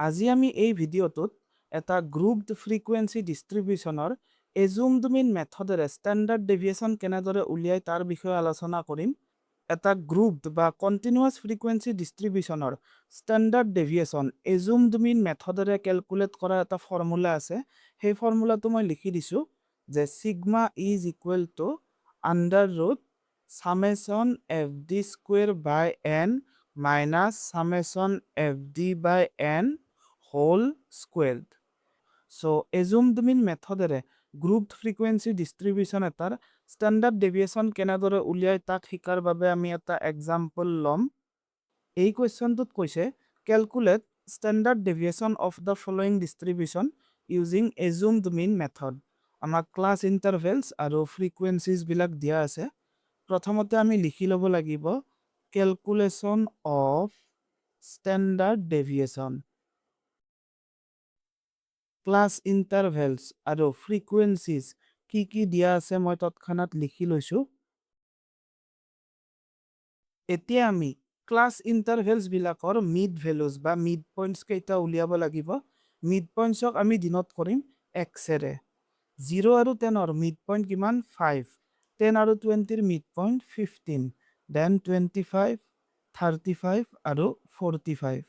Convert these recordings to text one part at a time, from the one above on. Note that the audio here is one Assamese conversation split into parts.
আজি আমি এই ভিডিঅ'টোত এটা গ্ৰুপড ফ্ৰিকুৱেন্সি ডিষ্ট্ৰিবিউচনৰ এজুমড মিন মেথডেৰে ষ্টেণ্ডাৰ্ড ডেভিয়েশ্যন কেনেদৰে উলিয়াই তাৰ বিষয়ে আলোচনা কৰিম। এটা গ্ৰুপড বা continuous frequency ডিষ্ট্ৰিবিউচনৰ standard ডেভিয়েশ্যন এজুমড mean মেথডেৰে calculate কৰা এটা ফৰ্মুলা আছে। সেই ফৰ্মুলাটো মই লিখি দিছোঁ যে sigma is equal to under root summation f d square by n minus summation f d by n whole squared. So assumed mean মেথডেৰে গ্ৰুপড ফ্ৰিকুৱেন্সি ডিষ্ট্ৰিবিউচন এটাৰ ষ্টেণ্ডাৰ্ড ডেভিয়েশ্যন কেনেদৰে উলিয়াই তাক শিকাৰ বাবে আমি এটা এক্সাম্পল ল'ম। এই কুৱেশ্যনটোত কৈছে calculate standard deviation of the following distribution using assumed mean method. আমাক ক্লাছ ইণ্টাৰভেলছ আৰু ফ্ৰিকুৱেন্সিজবিলাক দিয়া আছে। প্ৰথমতে আমি লিখি ল'ব লাগিব calculation of standard deviation. Class intervals আৰু ফ্ৰিকুৱেন্সিজ কি দিয়া আছে মই তৎক্ষণাত লিখি লৈছোঁ। এতিয়া আমি ক্লাছ ইণ্টাৰভেলছবিলাকৰ মিড ভেলুজ বা মিড পইণ্টছ কেইটা উলিয়াব লাগিব। মিড পইণ্টছক আমি দিনত কৰিম এক্সেৰে। 0 আৰু 10ৰ মিড পইণ্ট কিমান 5, 10 আৰু 20ৰ মিড পইণ্ট 15, দেন 25, 35 আৰু 45।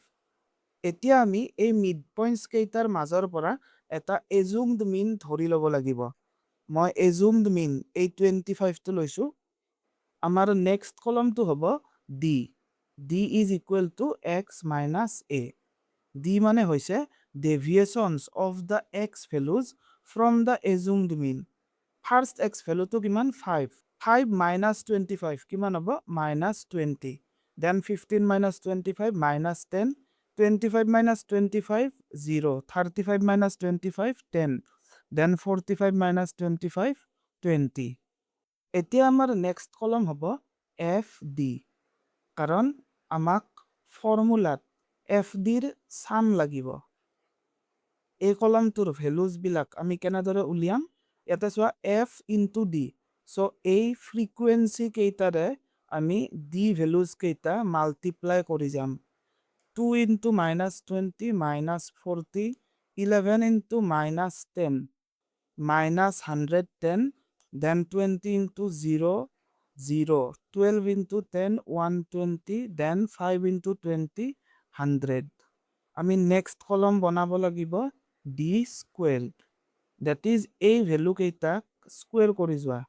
এতিয়া আমি এই মিড পইণ্টছ কেইটাৰ মাজৰ পৰা এটা এজুমড মিন ধৰি ল'ব লাগিব। মই এজুমড মিন এই 25টো লৈছোঁ। আমাৰ নেক্সট কলমটো হ'ব d. D is equal to x minus a. D মানে হৈছে deviations of the x values from the assumed mean. First x ভেলুটো কিমান 5, 5 মাইনাছ 25 কিমান হ'ব minus 20, then 15 minus 25 minus 10, 25 minus 25 0, 35 minus 25 10, then 45 minus 25 20. এতিয়া আমাৰ নেক্সট কলম হ'ব এফ ডি, কাৰণ আমাক ফৰ্মুলাত এফ ডিৰ চাম লাগিব। এই কলমটোৰ ভেলুজবিলাক আমি কেনেদৰে উলিয়াম, ইয়াতে চোৱা এফ ইনটু ডি। চ' এই ফ্ৰিকুৱেন্সি কেইটাৰে আমি ডি ভেলুজ কেইটা মাল্টিপ্লাই কৰি যাম। 2 into minus 20 minus 40, 11 into minus 10 minus 110, then 20 into 0, 0, 12 into 10, 120, then 5 into 20, 100. আমি নেক্সট কলম বনাব লাগিব ডি স্কুৱেৰ্ড। ডেট ইজ এই ভেলু কেইটাক স্কুৱেৰ কৰি যোৱা।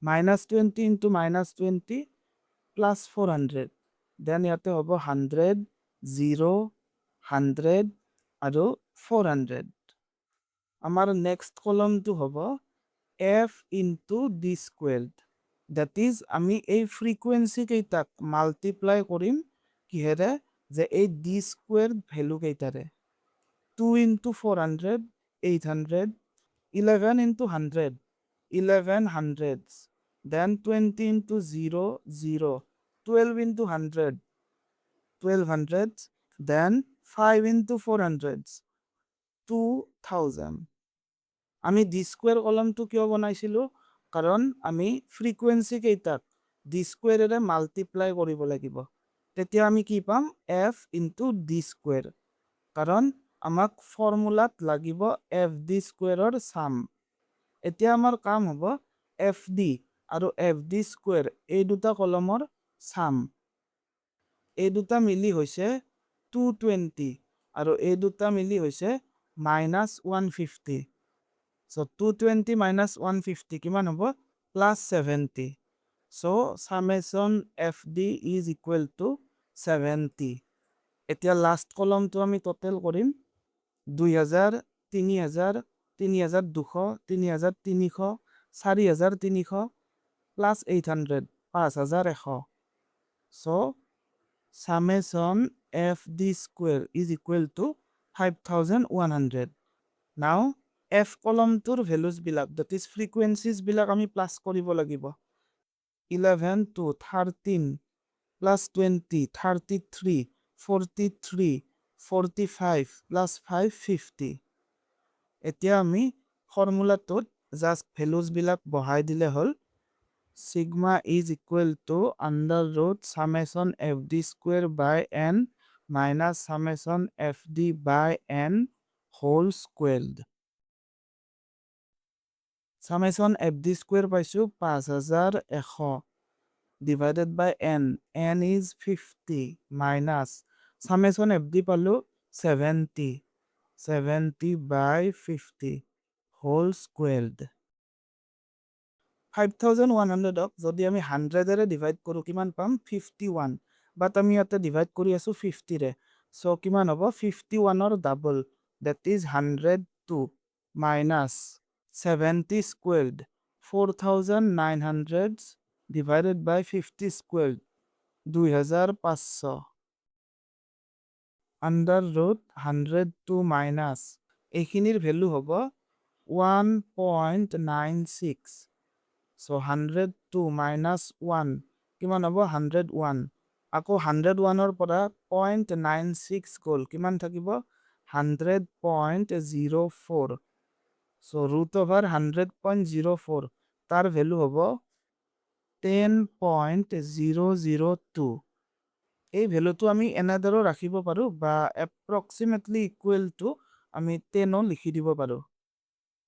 Minus 20 into minus 20 plus 400, then ইয়াতে হ'ব 100, 0, 100 আৰু 400। আমাৰ নেক্সট কলমটো হ'ব f into d squared. That is আমি এই ফ্ৰিকুৱেন্সি কেইটাক মাল্টিপ্লাই কৰিম কিহেৰে, যে এই ডি স্কুৱেৰ্ড ভেলু কেইটাৰে। 2 into 400, 800, 11 into 100, 11 hundreds, then 20 into 0, 0, 12 into 100, 12 hundreds, then 5 into 400s, 2000. আমি ডি স্কুৱেৰ কলমটো কিয় বনাইছিলোঁ, কাৰণ আমি ফ্ৰিকুৱেন্সি কেইটাক ডি স্কুৱেৰেৰে মাল্টিপ্লাই কৰিব লাগিব। তেতিয়া আমি কি পাম এফ ইনটু ডি স্কুৱেৰ, কাৰণ আমাক ফৰ্মুলাত লাগিব এফ ডি স্কুৱেৰৰ চাম। এতিয়া আমাৰ কাম হ'ব এফ ডি আৰু এফ ডি স্কুৱেৰ এই দুটা কলমৰ চাম। এই দুটা মিলি হৈছে 220 আৰু এই দুটা মিলি হৈছে মাইনাছ 150। চ' 220 মাইনাছ 150 কিমান হ'ব plus 70। So' summation f d is equal to 70। এতিয়া লাষ্ট কলমটো আমি টোটেল কৰিম 2000, 3000, 3200, 3300, 4300 plus 800, 5100। So' summation f d square is equal to 5100. Now f কলমটোৰ values বিলাক, that is frequencies বিলাক আমি প্লাছ কৰিব লাগিব। 11 to 13 plus 20, 33, 43, 45 plus 5, 50. এতিয়া আমি ফৰ্মুলাটোত জাষ্ট ভেলুজ বিলাক বহাই দিলে হ'ল। Sigma is equal to under root summation f d square by n minus summation fd by n whole squared. Summation fd square পাইছো 5100 divided by n is 50 minus summation fd পালো 70 by 50 whole squared. 5100 যদি আমি 100 এৰে ডিভাইড কৰো কিমান পাম 51 বাট আমি ইয়াতে ডিভাইড কৰি আছো 50 ৰে সো কিমান হ'ব 51 ৰ double that is 102 minus 70 squared 4900 divided by 50 squared 2500 under root 102 minus এইখিনিৰ ভ্যালু হ'ব 1.96 so 102 minus 1 কিমান হ'ব 101 আকৌ 101 ৰ পৰা 0.96 গল কিমান থাকিব 100.04 so root over 100.04 তাৰ ভ্যালু হ'ব 10.002 এই ভ্যালুটো আমি এনেদৰে ৰাখিব পাৰো বা approximately equal to আমি 10 লিখি দিব পাৰো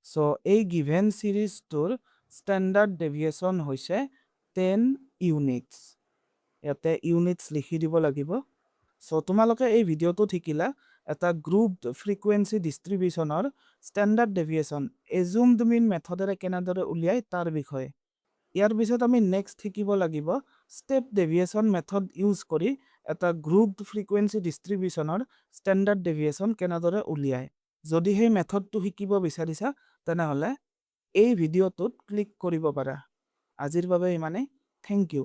so এই given series tour standard deviation হৈছে 10 units ইয়াতে units লিখি দিব লাগিব so তোমালোকে এই ভিডিওটো ঠিকিলা এটা grouped frequency distribution or standard deviation assumed mean মেথডেৰে কেনেদৰে উলিয়াই তাৰ বিষয়ে ইয়াৰ পিছত আমি নেক্সট শিকিব লাগিব step deviation মেথড ইউজ কৰি এটা grouped frequency distribution or standard deviation কেনেদৰে উলিয়াই যদি সেই মেথডটো শিকিব বিচাৰিছা তেনেহলে এই ভিডিওটোত ক্লিক কৰিব পাৰা আজিৰ বাবে ইমানে থ্যাংক ইউ